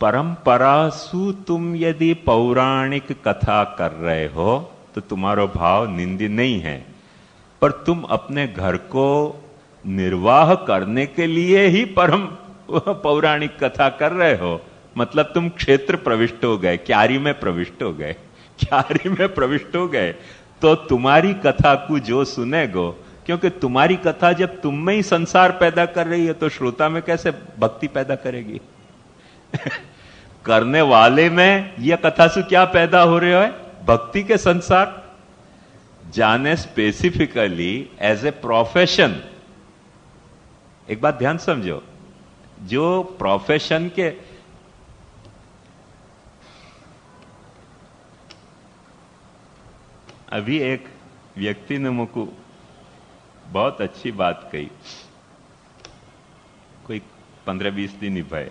परंपरासु तुम यदि पौराणिक कथा कर रहे हो तो तुम्हारा भाव निंदी नहीं है, पर तुम अपने घर को निर्वाह करने के लिए ही परम पौराणिक कथा कर रहे हो। मतलब तुम क्षेत्र प्रविष्ट हो गए, क्यारी में प्रविष्ट हो गए, क्यारी में प्रविष्ट हो गए, तो तुम्हारी कथा को जो सुनेगो, क्योंकि तुम्हारी कथा जब तुम में ही संसार पैदा कर रही है तो श्रोता में कैसे भक्ति पैदा करेगी? करने वाले में यह कथा से क्या पैदा हो रहा है? भक्ति के संसार। जाने स्पेसिफिकली एज ए प्रोफेशन। एक बात ध्यान समझो, जो प्रोफेशन के अभी एक व्यक्ति ने मुझको बहुत अच्छी बात कही, कोई 15-20 दिन ही भय।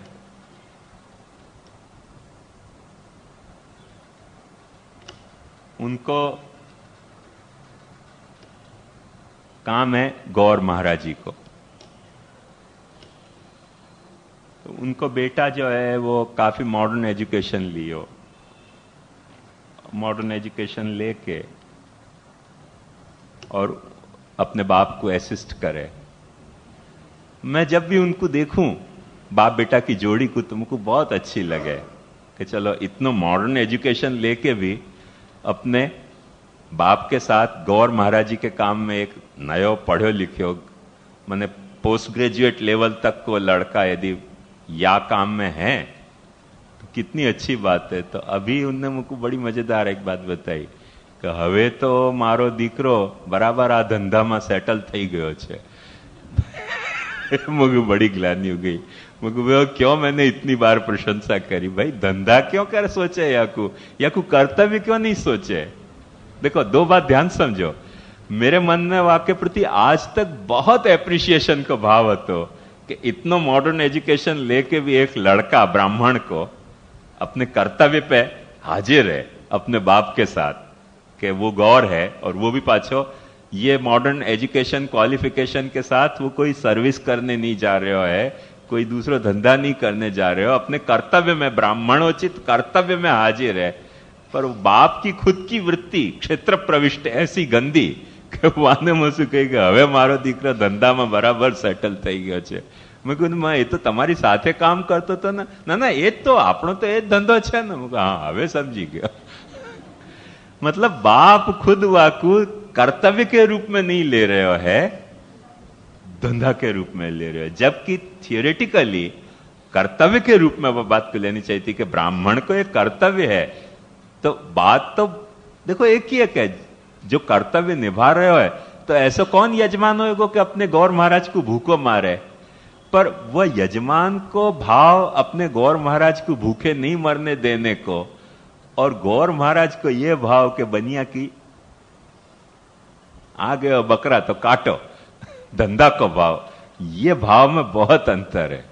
उनको काम है गौर महाराज जी को, तो उनको बेटा जो है वो काफी मॉडर्न एजुकेशन लियो, मॉडर्न एजुकेशन लेके और अपने बाप को असिस्ट करे। मैं जब भी उनको देखूं बाप बेटा की जोड़ी को, तुमको बहुत अच्छी लगे कि चलो इतना मॉडर्न एजुकेशन लेके भी अपने बाप के साथ गौर महाराज जी के काम में एक नयो पढ़ो लिखो, माने पोस्ट ग्रेजुएट लेवल तक को लड़का यदि या काम में है तो कितनी अच्छी बात है। तो अभी उनने मुझको बड़ी मजेदार एक बात बताई कि हवे तो मारो दीकरो बराबर आ धंधा में सेटल थई गयो छे। मुझे बड़ी ग्लानि हो गई। मुझे क्यों मैंने इतनी बार प्रशंसा करी, भाई धंधा क्यों कर सोचे, याकू कर्तव्य क्यों नहीं सोचे? देखो दो बात ध्यान समझो, मेरे मन में वाक्य प्रति आज तक बहुत एप्रिसिएशन का भाव હતો कि इतना मॉडर्न एजुकेशन लेके भी एक लड़का ब्राह्मण को अपने कर्तव्य पे हाजिर है अपने बाप के साथ, कि वो गौर है और वो भी पाछो ये मॉडर्न एजुकेशन क्वालिफिकेशन के साथ वो कोई सर्विस करने नहीं जा रहे हो है, कोई दूसरा धंधा नहीं करने जा रहे हो, अपने कर्तव्य में ब्राह्मणोचित कर्तव्य में हाजिर है। पर बाप की खुद की वृत्ति क्षेत्र प्रविष्ट ऐसी गंदी कि वाने मुझसे कही कि हवे मारो दीकरा धंधा में बराबर सेटल થઈ ગયો છે। मैं कहूँ ये तो તમારી સાથે काम करतो तो ना ना ये तो આપણો तो ये धंधो છે ने। हाँ हवे समझी गया। मतलब बाप खुद वाकू कर्तव्य के रूप में नहीं ले रहे हो है, धंधा के रूप में ले रहे हो, जबकि थियोरेटिकली कर्तव्य के रूप में वो बात को लेनी चाहिए थी कि ब्राह्मण को एक कर्तव्य है। तो बात तो देखो एक ही है, जो कर्तव्य निभा रहे हो है, तो ऐसा कौन यजमान होगा कि अपने गौर महाराज को भूखो मारे? पर वह यजमान को भाव अपने गौर महाराज को भूखे नहीं मरने देने को, और गौर महाराज को यह भाव के बनिया की आ गया बकरा तो काटो, धंधा को भाव, ये भाव में बहुत अंतर है।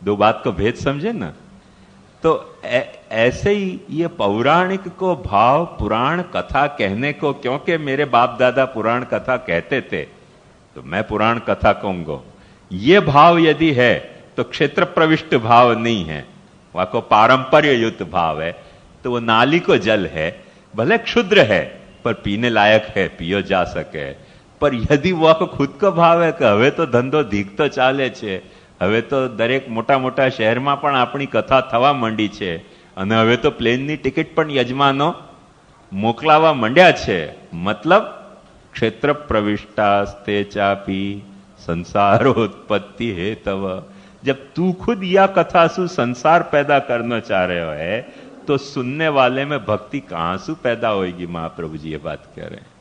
दो बात को भेद समझे ना। तो ऐसे ही ये पौराणिक को भाव पुराण कथा कहने को, क्योंकि मेरे बाप दादा पुराण कथा कहते थे तो मैं पुराण कथा कहूंगा, ये भाव यदि है तो क्षेत्र प्रविष्ट भाव नहीं है, वहां को पारंपर्य युक्त भाव है। तो वो नाली को जल है, भले क्षुद्र है पर पीने लायक है, पियो जा सके। पर यदि वह खुद को भाव है कि हवे तो धंधो धीक तो चाले छे, હવે તો દરેક મોટા મોટા શહેરમાં પણ આપણી કથા થવા માંડી છે, અને હવે તો પ્લેનની ટિકિટ પણ યજમાનો મોકલાવા માંડ્યા છે। मतलब क्षेत्र प्रविष्टास्ते चापी संसारोत्पत्ति हेतव। जब तू खुद या कथा सु संसार पैदा करना चाह रहे हो है, तो सुनने वाले में भक्ति कहां से पैदा होगी? महाप्रभु जी ये बात कह रहे हैं।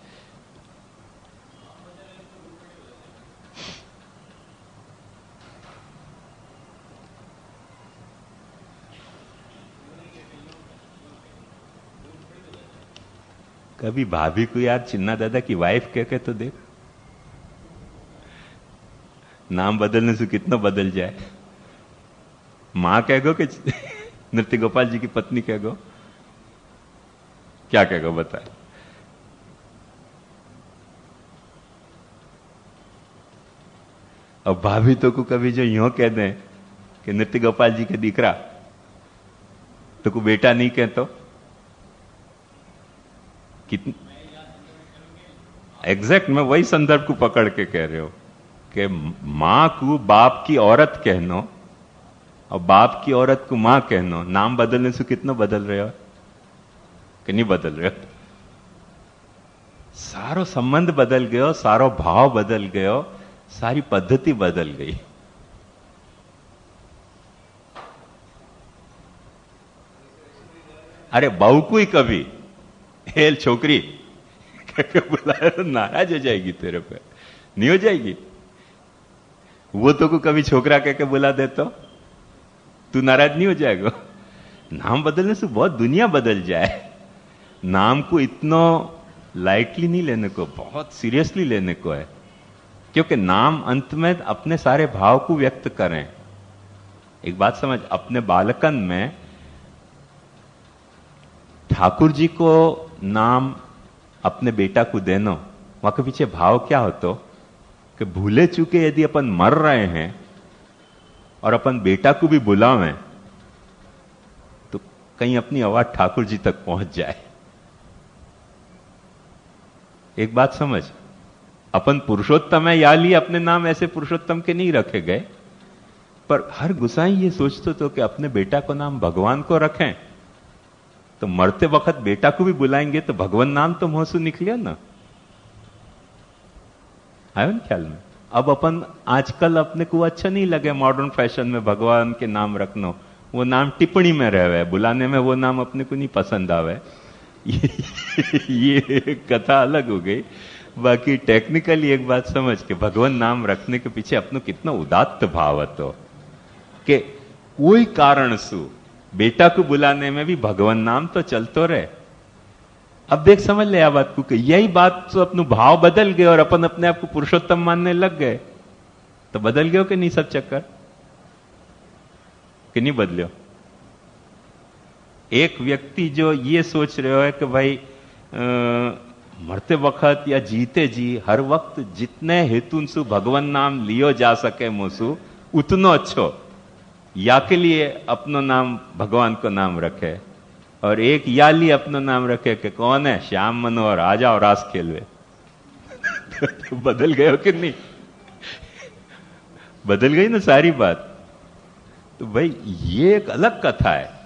कभी भाभी को यार चिन्ना दादा की वाइफ कह के तो देख, नाम बदलने से कितना बदल जाए। मां कहेगो कि नृत्य गोपाल जी की पत्नी कहेगो, क्या कहेगो बताए? अब भाभी तो को कभी जो यूं कह दें कि नृत्य गोपाल जी के दीकरा, तो को बेटा नहीं कह तो कितनी एग्जैक्ट मैं वही संदर्भ को पकड़ के कह रहे हो कि मां को बाप की औरत कहनो और बाप की औरत को मां कहनो, नाम बदलने से कितना बदल रहे हो कि नहीं बदल रहे हो? सारो संबंध बदल गयो, सारो भाव बदल गयो, सारी पद्धति बदल गई। अरे बहू को ही कभी हेल छोकरी बुलाया नाराज हो जाएगी, तेरे पे नहीं हो जाएगी? वो तो को कभी छोकरा कह के बुला दे तो तू नाराज नहीं हो जाएगा? नाम बदलने से बहुत दुनिया बदल जाए। नाम को इतना लाइटली नहीं लेने को, बहुत सीरियसली लेने को है, क्योंकि नाम अंत में अपने सारे भाव को व्यक्त करें। एक बात समझ, अपने बालकन में ठाकुर जी को नाम अपने बेटा को देना, वहां के पीछे भाव क्या होता कि भूले चुके यदि अपन मर रहे हैं और अपन बेटा को भी बुलावें तो कहीं अपनी आवाज ठाकुर जी तक पहुंच जाए। एक बात समझ, अपन पुरुषोत्तम है या लिए अपने नाम ऐसे पुरुषोत्तम के नहीं रखे गए, पर हर गुसाई ये सोचते तो कि अपने बेटा को नाम भगवान को रखें, तो मरते वक्त बेटा को भी बुलाएंगे तो भगवान नाम तो मुंह से निकले ना। आयो ना ख्याल में? अब अपन आजकल अपने को अच्छा नहीं लगे मॉडर्न फैशन में भगवान के नाम रखना, वो नाम टिप्पणी में रहे, बुलाने में वो नाम अपने को नहीं पसंद आवे। ये कथा अलग हो गई। बाकी टेक्निकली एक बात समझ के भगवान नाम रखने के पीछे अपनो कितना उदात्त भाव હતો कि कोई कारण सु बेटा को बुलाने में भी भगवान नाम तो चलतो रहे। अब देख समझ ले आ बात को कि यही बात तो अपनो भाव बदल गए और अपन अपने आप को पुरुषोत्तम मानने लग गए, तो बदल गयो कि नहीं सब चक्कर? कि नहीं बदलियो? एक व्यक्ति जो ये सोच रहे हो कि भाई मरते वक्त या जीते जी हर वक्त जितने हेतु सु भगवान नाम लियो जा सके मुसु उतनो अच्छो, या के लिए अपनो नाम भगवान को नाम रखे, और एक या लिए अपनो नाम रखे कि कौन है श्याम मनोहर, आ जाओ रास खेलवे। तो बदल गए हो कि नहीं? बदल गई ना सारी बात। तो भाई ये एक अलग कथा है।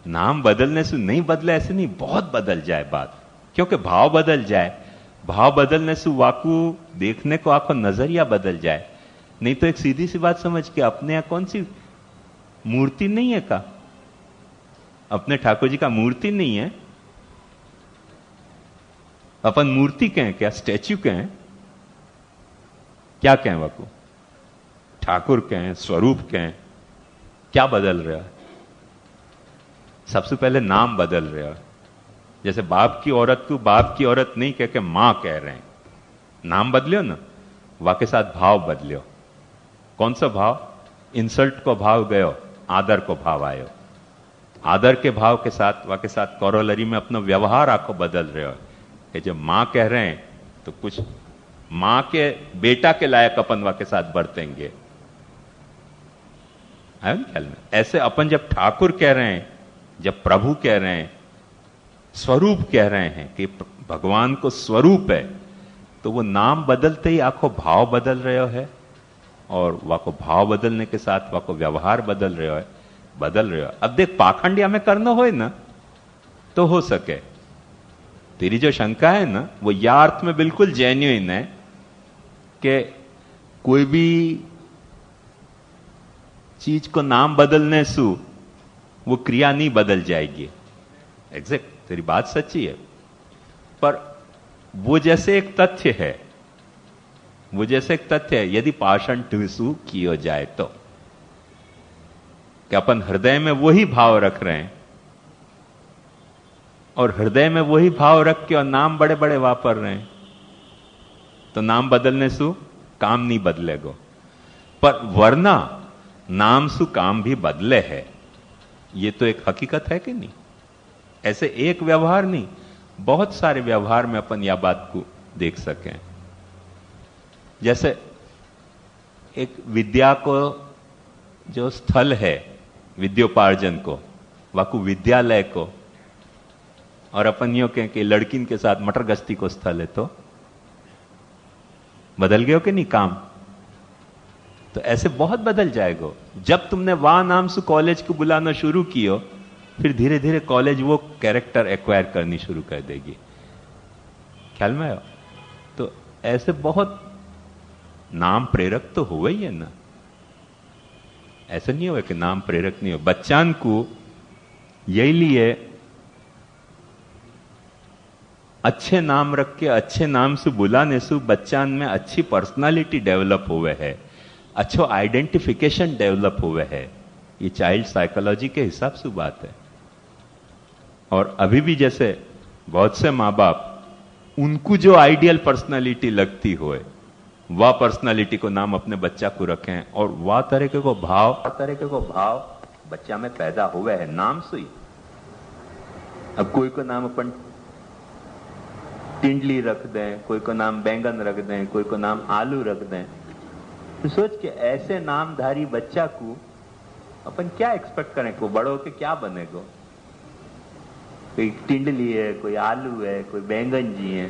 नाम बदलने से नहीं बदले ऐसे नहीं, बहुत बदल जाए बात, क्योंकि भाव बदल जाए। भाव बदलने से वाकू देखने को आंखों नजरिया बदल जाए। नहीं तो एक सीधी सी बात समझ के अपने यहां कौन सी मूर्ति नहीं है का? अपने ठाकुर जी का मूर्ति नहीं है, अपन मूर्ति कहें क्या? स्टैच्यू कहें क्या? कहें वाकू ठाकुर कहें, स्वरूप कहें, क्या बदल रहा है? सबसे पहले नाम बदल रहा है। जैसे बाप की औरत को बाप की औरत नहीं कह के मां कह रहे हैं, नाम बदलियो ना, वहां के साथ भाव बदलियो। कौन सा भाव? इंसल्ट को भाव गयो, आदर को भाव आयो। आदर के भाव के साथ वहां के साथ कॉरोलरी में अपना व्यवहार आपको बदल रहे हो कि जब मां कह रहे हैं तो कुछ मां के बेटा के लायक अपन वहां के साथ बरतेंगे। आयो ना ख्याल में? ऐसे अपन जब ठाकुर कह रहे हैं, जब प्रभु कह रहे हैं, स्वरूप कह रहे हैं कि भगवान को स्वरूप है, तो वो नाम बदलते ही आंखों भाव बदल रहे है, और वहां को भाव बदलने के साथ वहां को व्यवहार बदल रहे हो। अब देख पाखंडिया में करना हो ना तो हो सके। तेरी जो शंका है ना वो या अर्थ में बिल्कुल जेन्युइन है कि कोई भी चीज को नाम बदलने से वो क्रिया नहीं बदल जाएगी। एग्जैक्ट, तेरी बात सच्ची है, पर वो जैसे एक तथ्य है, यदि पाषाण टूसू किया जाए तो कि अपन हृदय में वही भाव रख रहे हैं, और हृदय में वही भाव रख के और नाम बड़े बड़े वापर रहे हैं, तो नाम बदलने से काम नहीं बदलेगा। पर वरना नाम से काम भी बदले है, ये तो एक हकीकत है कि नहीं? ऐसे एक व्यवहार नहीं, बहुत सारे व्यवहार में अपन यह बात को देख सकें। जैसे एक विद्या को जो स्थल है विद्योपार्जन को, वाकू विद्यालय को, और अपन यो कहें कि लड़किन के साथ मटर गश्ती को स्थल है, तो बदल गए हो कि नहीं काम? तो ऐसे बहुत बदल जाएगा। जब तुमने वाह नाम से कॉलेज को बुलाना शुरू कियो, फिर धीरे धीरे कॉलेज वो कैरेक्टर एक्वायर करनी शुरू कर देगी। ख्याल में आयो? तो ऐसे बहुत नाम प्रेरक तो हुआ ही है ना, ऐसा नहीं हुआ कि नाम प्रेरक नहीं हो। बच्चान को यही लिए अच्छे नाम रख के अच्छे नाम से बुलाने से बच्चान में अच्छी पर्सनालिटी डेवलप हुए है, अच्छो आइडेंटिफिकेशन डेवलप हुए है। ये चाइल्ड साइकोलॉजी के हिसाब से बात है। और अभी भी जैसे बहुत से माँ बाप उनको जो आइडियल पर्सनालिटी लगती होए, वह पर्सनालिटी को नाम अपने बच्चा को रखें, और वह तरीके को भाव बच्चा में पैदा हुए है नाम से ही। अब कोई को नाम अपन टिंडली रख दें, कोई को नाम बैंगन रख दें, कोई को नाम आलू रख दें, तो सोच के ऐसे नामधारी बच्चा को अपन क्या एक्सपेक्ट करें को बड़ो होके क्या बनेगा? कोई टिंडली है, कोई आलू है, कोई बैंगन जी है,